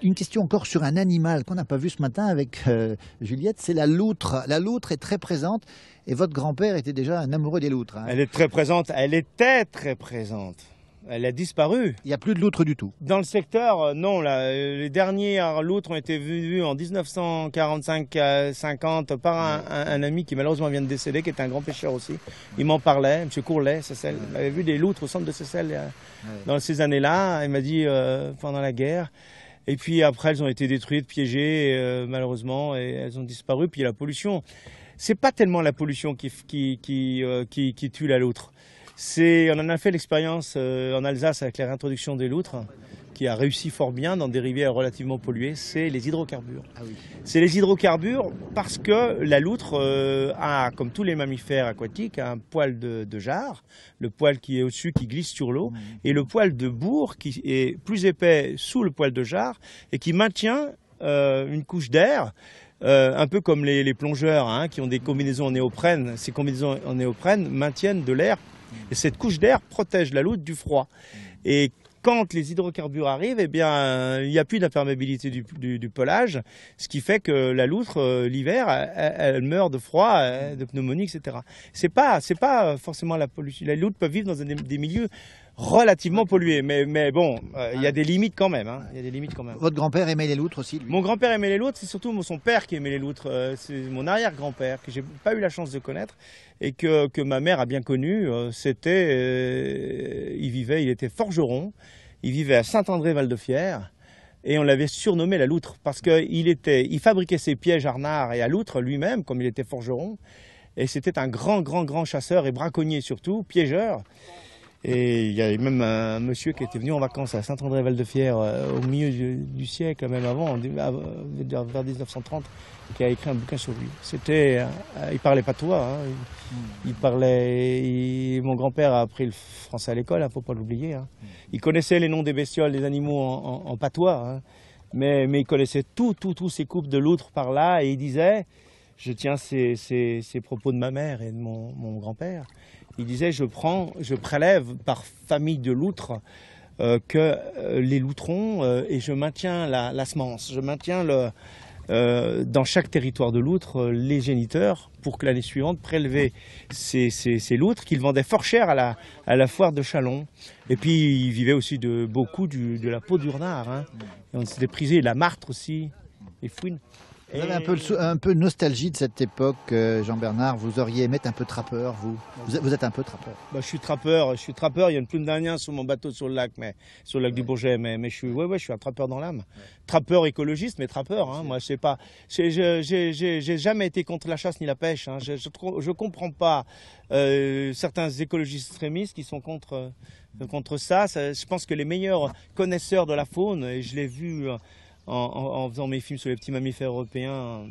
Une question encore sur un animal qu'on n'a pas vu ce matin avec Juliette, c'est la loutre. La loutre est très présente et votre grand-père était déjà un amoureux des loutres. Hein. Elle est très présente, elle était très présente. Elle a disparu. Il n'y a plus de loutre du tout. Dans le secteur, non. Les dernières loutres ont été vues en 1945-50 par un ami qui malheureusement vient de décéder, qui était un grand pêcheur aussi. Il m'en parlait, M. Courlet, Seyssel. Il avait vu des loutres au centre de Seyssel dans ces années-là. Il m'a dit pendant la guerre. Et puis après, elles ont été détruites, piégées, malheureusement, et elles ont disparu. Puis la pollution, c'est pas tellement la pollution qui tue la loutre. On en a fait l'expérience en Alsace avec la réintroduction des loutres, qui a réussi fort bien dans des rivières relativement polluées, c'est les hydrocarbures. Ah oui. C'est les hydrocarbures parce que la loutre a, comme tous les mammifères aquatiques, un poil de jarre, le poil qui est au-dessus, qui glisse sur l'eau, et le poil de bourre qui est plus épais sous le poil de jarre et qui maintient une couche d'air. Un peu comme les plongeurs hein, qui ont des combinaisons en néoprène. Ces combinaisons en néoprène maintiennent de l'air et cette couche d'air protège la loutre du froid. Et quand les hydrocarbures arrivent, eh bien, il n'y a plus d'imperméabilité du pelage, ce qui fait que la loutre, l'hiver, elle meurt de froid, de pneumonie, etc. C'est pas forcément la pollution. Les loutres peuvent vivre dans des milieux relativement pollués, mais bon, il y a des limites quand même. Hein. Il y a des limites quand même. Votre grand-père aimait les loutres aussi, lui? Mon grand-père aimait les loutres, c'est surtout son père qui aimait les loutres. C'est mon arrière-grand-père que j'ai pas eu la chance de connaître et que ma mère a bien connu. Il était forgeron, il vivait à Saint-André-Val-de-Fière et on l'avait surnommé la loutre parce qu'il fabriquait ses pièges à renards et à loutres lui-même, comme il était forgeron. Et c'était un grand chasseur et braconnier surtout, piégeur. Et il y avait même un monsieur qui était venu en vacances à Saint-André-Val-de-Fière au milieu du siècle, même avant, vers 1930, qui a écrit un bouquin sur lui. Il parlait patois, hein. Mon grand-père a appris le français à l'école, il ne faut pas l'oublier. Hein. Il connaissait les noms des bestioles, des animaux en patois, hein. mais il connaissait tous ces couples de loutres par là, et il disait, je tiens ces propos de ma mère et de mon grand-père, il disait, je prélève par famille de loutres les loutrons et je maintiens la semence. Je maintiens dans chaque territoire de loutres les géniteurs pour que l'année suivante prélever ces loutres qu'il vendait fort cher à la foire de Châlons. Et puis il vivait aussi beaucoup de la peau du renard. Hein. Et on s'était prisé la martre aussi, les fouines. Vous avez un peu nostalgie de cette époque, Jean-Bernard. Vous auriez aimé être un peu trappeur, vous êtes un peu trappeur. Bah, je suis trappeur. Il y a une plume d'Indien sur mon bateau sur le lac du Bourget. Mais je suis un trappeur dans l'âme. Trappeur écologiste, mais trappeur. Hein. Moi, je sais pas. J'ai jamais été contre la chasse ni la pêche. Hein. Je comprends pas certains écologistes extrémistes qui sont contre ça. Je pense que les meilleurs connaisseurs de la faune, et je l'ai vu. En faisant mes films sur les petits mammifères européens,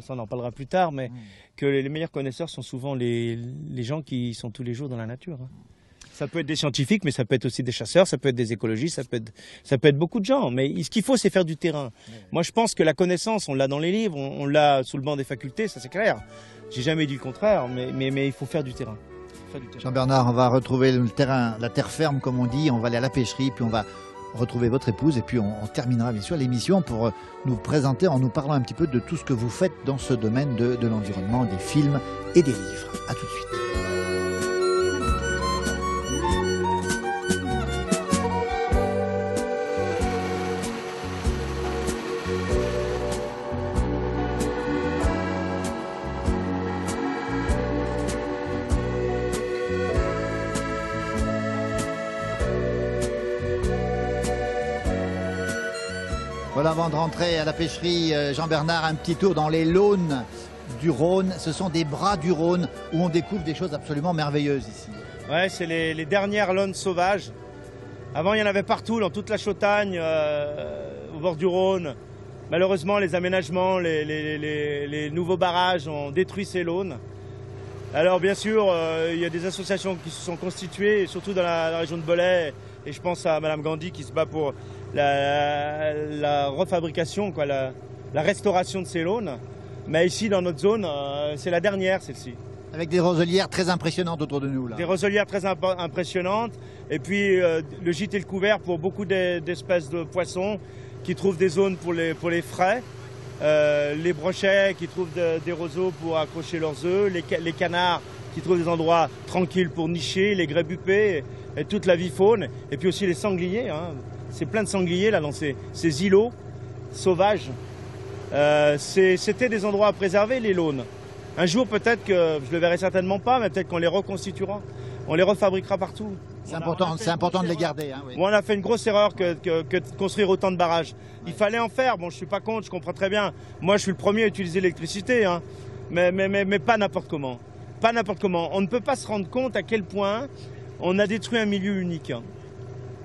ça on en parlera plus tard, mais que les meilleurs connaisseurs sont souvent les gens qui sont tous les jours dans la nature. Hein. Ça peut être des scientifiques, mais ça peut être aussi des chasseurs, ça peut être des écologistes, ça peut être beaucoup de gens. Mais ce qu'il faut, c'est faire du terrain. Moi, je pense que la connaissance, on l'a dans les livres, on l'a sous le banc des facultés, ça c'est clair. J'ai jamais dit le contraire, mais il faut faire du terrain. Jean-Bernard, on va retrouver le terrain, la terre ferme, comme on dit, on va aller à la pêcherie, puis on va retrouver votre épouse et puis on terminera bien sûr l'émission pour nous présenter en nous parlant un petit peu de tout ce que vous faites dans ce domaine de l'environnement, des films et des livres. A tout de suite. Voilà, avant de rentrer à la pêcherie, Jean-Bernard, un petit tour dans les launes du Rhône. Ce sont des bras du Rhône où on découvre des choses absolument merveilleuses ici. Ouais, c'est les dernières launes sauvages. Avant, il y en avait partout, dans toute la Chautagne, au bord du Rhône. Malheureusement, les aménagements, les nouveaux barrages ont détruit ces launes. Alors, bien sûr, il y a des associations qui se sont constituées, surtout dans la région de Belay. Et je pense à Madame Gandhi qui se bat pour la refabrication, la restauration de ces launes. Mais ici, dans notre zone, c'est la dernière, celle-ci. Avec des roselières très impressionnantes autour de nous, là. Des roselières très impressionnantes. Et puis, le gîte et le couvert pour beaucoup d'espèces de poissons. qui trouvent des zones pour les frais, les brochets qui trouvent des roseaux pour accrocher leurs œufs, les canards qui trouvent des endroits tranquilles pour nicher, les grébupés et toute la vie faune, et puis aussi les sangliers. Hein. C'est plein de sangliers là dans ces îlots sauvages. C'était des endroits à préserver, les Launes. Un jour peut-être que je le verrai certainement pas, mais peut-être qu'on les reconstituera, on les refabriquera partout. C'est important de les garder. Hein, oui. Bon, on a fait une grosse erreur que de construire autant de barrages. Il fallait en faire. Bon, je suis pas contre, je comprends très bien. Moi, je suis le premier à utiliser l'électricité, hein. mais pas n'importe comment. Pas n'importe comment. On ne peut pas se rendre compte à quel point on a détruit un milieu unique. Hein.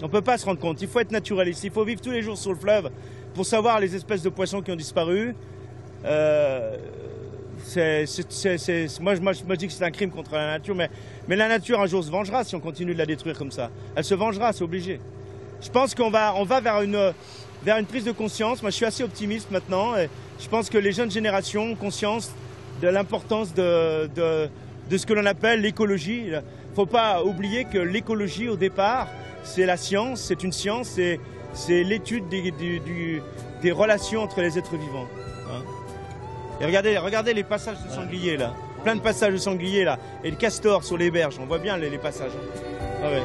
On ne peut pas se rendre compte. Il faut être naturaliste. Il faut vivre tous les jours sur le fleuve pour savoir les espèces de poissons qui ont disparu. Moi, je dis que c'est un crime contre la nature, mais la nature un jour se vengera si on continue de la détruire comme ça. Elle se vengera, c'est obligé. Je pense qu'on va vers une prise de conscience. Moi, je suis assez optimiste maintenant. Et je pense que les jeunes générations ont conscience de l'importance de ce que l'on appelle l'écologie. Il ne faut pas oublier que l'écologie, au départ, c'est la science, c'est une science, c'est l'étude des relations entre les êtres vivants. Hein. Et regardez les passages de sangliers là, plein de passages de sangliers là, et le castor sur les berges, on voit bien les passages. Ah ouais.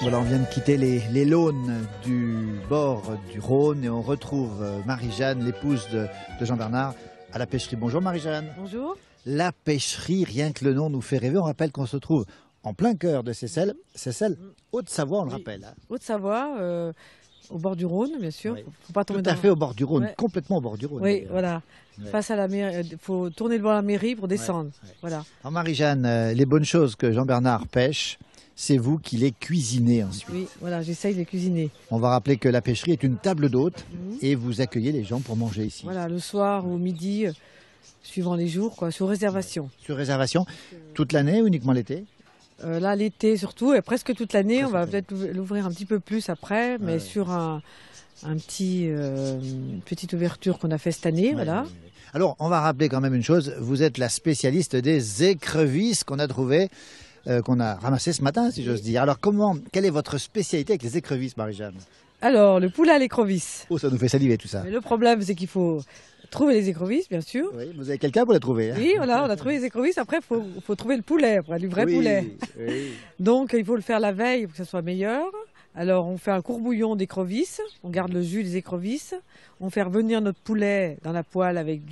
Voilà, on vient de quitter les Launes du bord du Rhône et on retrouve Marie-Jeanne, l'épouse de Jean-Bernard, à la pêcherie. Bonjour Marie-Jeanne. Bonjour. La pêcherie, rien que le nom nous fait rêver. On rappelle qu'on se trouve en plein cœur de Seyssel, Haute-Savoie, on le rappelle. Hein. Haute-Savoie, au bord du Rhône, bien sûr. Oui. Faut pas tomber Tout à fait au bord du Rhône, complètement au bord du Rhône. Oui, voilà. Ouais. Face à la mairie, il faut tourner devant la mairie pour descendre. Ouais. Voilà. Alors Marie-Jeanne, les bonnes choses que Jean-Bernard pêche, c'est vous qui les cuisinez ensuite. Oui, voilà, j'essaye de les cuisiner. On va rappeler que la pêcherie est une table d'hôtes et vous accueillez les gens pour manger ici. Voilà, le soir ou midi, suivant les jours, quoi, sur réservation. Sur réservation, toute l'année ou uniquement l'été? Là, l'été surtout, et presque toute l'année. On va peut-être l'ouvrir un petit peu plus après, mais sur une petite ouverture qu'on a fait cette année. Voilà. Alors, on va rappeler quand même une chose. Vous êtes la spécialiste des écrevisses qu'on a trouvées, qu'on a ramassées ce matin, si j'ose dire. Alors, quelle est votre spécialité avec les écrevisses, Marie-Jeanne? Alors, le poulet à l'écrevisse. Oh, ça nous fait saliver tout ça. Mais le problème, c'est qu'il faut trouver les écrevisses, bien sûr. Oui, vous avez quelqu'un pour les trouver. Hein? Oui, voilà, on a trouvé les écrevisses. Après, il faut trouver le poulet, du vrai poulet. Oui. Donc, il faut le faire la veille pour que ça soit meilleur. Alors, on fait un courbouillon d'écrevisses. On garde le jus des écrevisses. On fait revenir notre poulet dans la poêle avec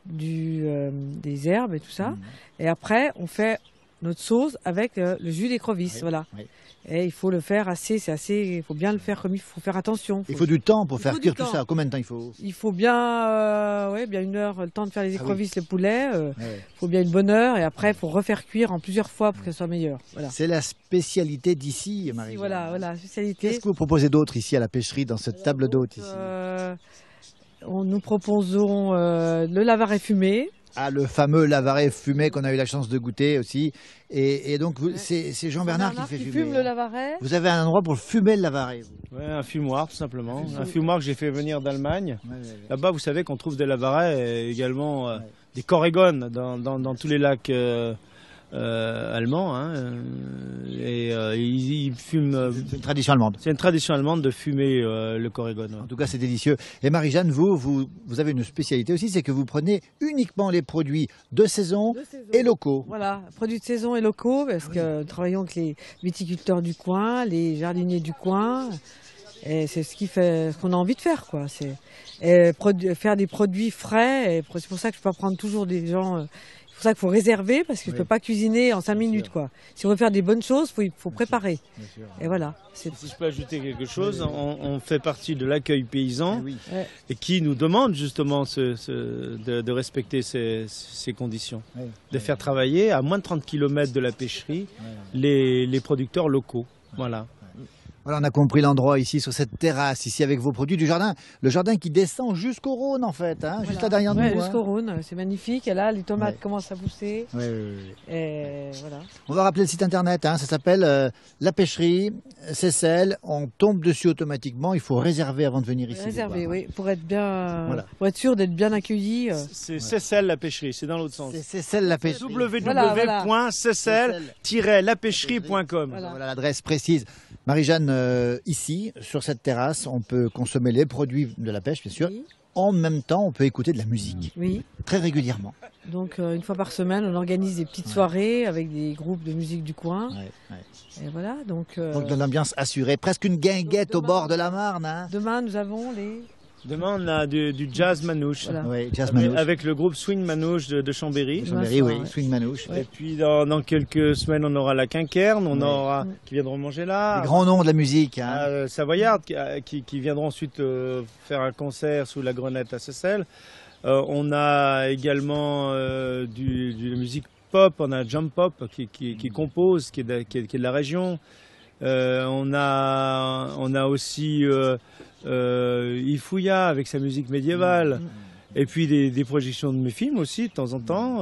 des herbes et tout ça. Et après, on fait notre sauce avec le jus d'écrevisses. Oui, voilà. Oui. Et il faut le faire il faut bien le faire comme il faut faire attention. Il faut du temps pour faire cuire tout ça. Combien de temps il faut? Il faut bien, bien 1 heure, le temps de faire les écrevisses, le poulet. Il faut bien une bonne heure et après il faut refaire cuire en plusieurs fois pour que ça soit meilleur. Voilà. C'est la spécialité d'ici, Marie. Voilà, spécialité. Qu'est-ce que vous proposez d'autre ici à la pêcherie, dans cette table d'hôte ici? Nous proposons le lavaret fumé. Ah, le fameux lavaret fumé qu'on a eu la chance de goûter aussi. Et donc, c'est Jean-Bernard qui fait fumer. Fume le lavaret. Vous avez un endroit pour fumer le lavaret? Oui, un fumoir tout simplement. Un fumoir que j'ai fait venir d'Allemagne. Là-bas, vous savez qu'on trouve des lavarets et également des corégones dans tous les lacs allemands. Hein, ils fument. C'est une tradition allemande. C'est une tradition allemande de fumer le corégone. En tout cas, c'est délicieux. Et Marie-Jeanne, vous avez une spécialité aussi, c'est que vous prenez uniquement les produits de saison et locaux. Voilà, produits de saison et locaux, parce que nous travaillons avec les viticulteurs du coin, les jardiniers du coin. Et c'est ce qu'on a envie de faire, quoi. C'est faire des produits frais. C'est pour ça que je peux pas prendre toujours des gens. C'est pour ça qu'il faut réserver, parce que je ne peux pas cuisiner en 5 minutes, quoi. Si on veut faire des bonnes choses, il faut préparer. Et voilà. Si je peux ajouter quelque chose, on fait partie de l'accueil paysan et qui nous demande justement de respecter ces conditions. De faire travailler à moins de 30 km de la pêcherie les producteurs locaux. Voilà. Voilà, on a compris l'endroit ici, sur cette terrasse, ici avec vos produits du jardin. Le jardin qui descend jusqu'au Rhône en fait, hein, juste là derrière nous. Ouais, jusqu'au Rhône, c'est magnifique. Et là, les tomates commencent à pousser. Ouais, ouais, ouais. Et voilà. On va rappeler le site internet, hein, ça s'appelle La Pêcherie, Seyssel. On tombe dessus automatiquement, il faut réserver avant de venir ici. Réservé, oui, pour être bien, pour être sûr d'être bien accueilli. C'est Seyssel la pêcherie, c'est dans l'autre sens. C'est Seyssel La Pêcherie. www.seyssel-lapêcherie.com. Voilà l'adresse précise. Marie-Jeanne, ici, sur cette terrasse, on peut consommer les produits de la pêche, bien sûr. Oui. En même temps, on peut écouter de la musique. Oui. Très régulièrement. Donc, une fois par semaine, on organise des petites soirées avec des groupes de musique du coin. Ouais, ouais. Et voilà, donc Donc de l'ambiance assurée, presque une guinguette au bord de la Marne. Hein. demain, nous avons les... Demain, on a du jazz manouche. Voilà. Oui, jazz manouche. Avec le groupe Swing Manouche de Chambéry. Chambéry, oui, ouais. swing manouche. Et puis dans quelques semaines, on aura la Quinquerne, on aura qui viendront manger là. Les grands noms de la musique. Hein. Savoyarde qui viendront ensuite faire un concert sous la Grenette à Seyssel. On a également de la musique pop, on a Jump Pop qui compose, qui est de la région. On a aussi Ifouya avec sa musique médiévale. Et puis des projections de mes films aussi, de temps en temps.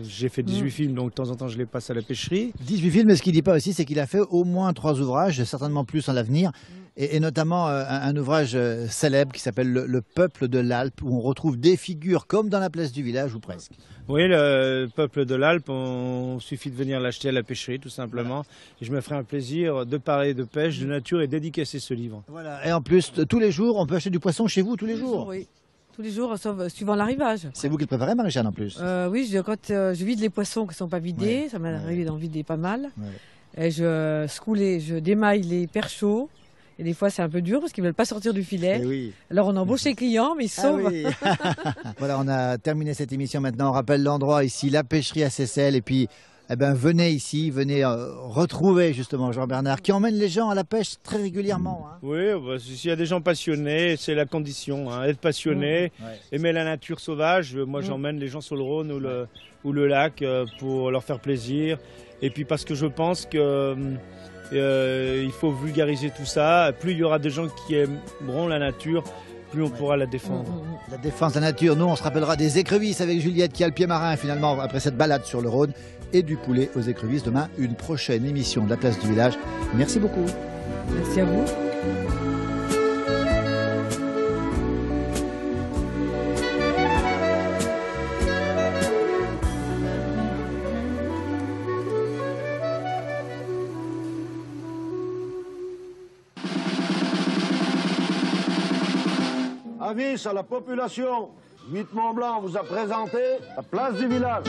J'ai fait 18 films, donc de temps en temps je les passe à la pêcherie. 18 films, mais ce qu'il ne dit pas aussi, c'est qu'il a fait au moins 3 ouvrages, certainement plus à l'avenir. Et notamment un ouvrage célèbre qui s'appelle Le Peuple de l'Alpe, où on retrouve des figures comme dans la place du village, ou presque. Oui, le Peuple de l'Alpe, il suffit de venir l'acheter à la pêcherie, tout simplement. Voilà. Et je me ferai un plaisir de parler de pêche, de nature et dédicacer ce livre. Voilà. Et en plus, tous les jours, on peut acheter du poisson chez vous, tous les jours. Oui. Tous les jours, sauf suivant l'arrivage. C'est vous qui le préparez, Marie-Jeanne, en plus. Oui, quand je vide les poissons qui ne sont pas vidés, ça m'est arrivé d'en vider pas mal. Et je démaille les perchots. Et des fois, c'est un peu dur parce qu'ils ne veulent pas sortir du filet. Oui. Alors, on embauche les clients, mais ils se sauvent. Oui. Voilà, on a terminé cette émission maintenant. On rappelle l'endroit ici, la pêcherie à Seyssel. Et puis, venez ici, venez retrouver justement Jean-Bernard qui emmène les gens à la pêche très régulièrement. Hein. Oui, s'il y a des gens passionnés, c'est la condition. Hein, être passionné, aimer la nature sauvage. Moi, j'emmène les gens sur le Rhône ou le lac pour leur faire plaisir. Et puis parce que je pense que... il faut vulgariser tout ça. Plus il y aura des gens qui aimeront la nature, plus on pourra la défendre. La défense de la nature. Nous, on se rappellera des écrevisses avec Juliette qui a le pied marin finalement après cette balade sur le Rhône et du poulet aux écrevisses. Demain, une prochaine émission de la place du village. Merci beaucoup. Merci à vous. Avis à la population, Huit Mont Blanc vous a présenté la place du village.